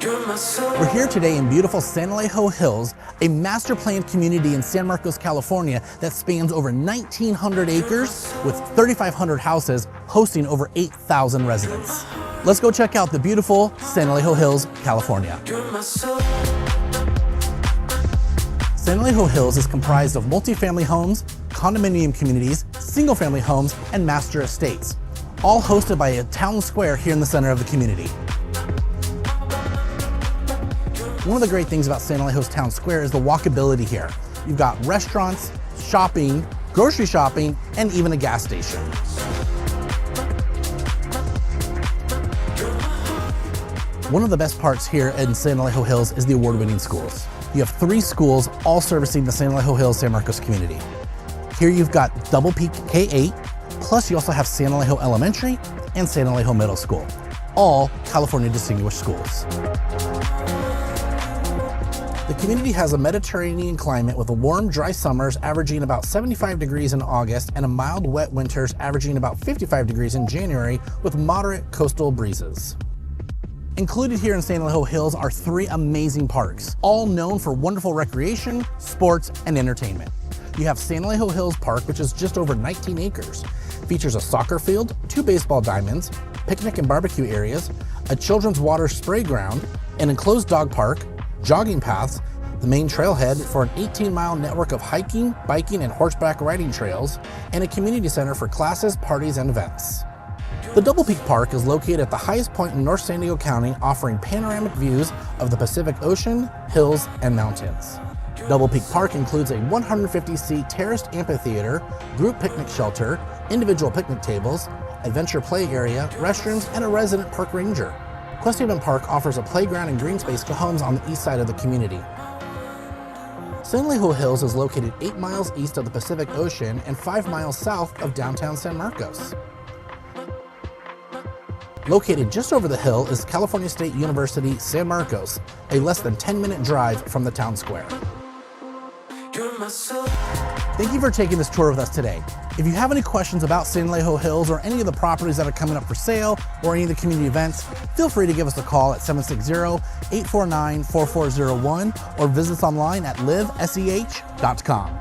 We're here today in beautiful San Elijo Hills, a master planned community in San Marcos, California that spans over 1,900 acres with 3,500 houses hosting over 8,000 residents. Let's go check out the beautiful San Elijo Hills, California. San Elijo Hills is comprised of multifamily homes, condominium communities, single-family homes, and master estates, all hosted by a town square here in the center of the community. One of the great things about San Elijo's town square is the walkability here. You've got restaurants, shopping, grocery shopping, and even a gas station. One of the best parts here in San Elijo Hills is the award-winning schools. You have 3 schools all servicing the San Elijo Hills, San Marcos community. Here you've got Double Peak K-8, plus you also have San Elijo Elementary and San Elijo Middle School, all California distinguished schools. The community has a Mediterranean climate with warm, dry summers averaging about 75 degrees in August and a mild, wet winters averaging about 55 degrees in January with moderate coastal breezes. Included here in San Elijo Hills are 3 amazing parks, all known for wonderful recreation, sports, and entertainment. You have San Elijo Hills Park, which is just over 19 acres. Features a soccer field, 2 baseball diamonds, picnic and barbecue areas, a children's water spray ground, an enclosed dog park, jogging paths, the main trailhead for an 18-mile network of hiking, biking, and horseback riding trails, and a community center for classes, parties, and events. The Double Peak Park is located at the highest point in North San Diego County, offering panoramic views of the Pacific Ocean, hills, and mountains. Double Peak Park includes a 150-seat terraced amphitheater, group picnic shelter, individual picnic tables, adventure play area, restrooms, and a resident park ranger. Questhaven Park offers a playground and green space to homes on the east side of the community. San Elijo Hills is located 8 miles east of the Pacific Ocean and 5 miles south of downtown San Marcos. Located just over the hill is California State University, San Marcos, a less than 10-minute drive from the town square. Thank you for taking this tour with us today. If you have any questions about San Elijo Hills or any of the properties that are coming up for sale or any of the community events, feel free to give us a call at 760-849-4401 or visit us online at liveseh.com.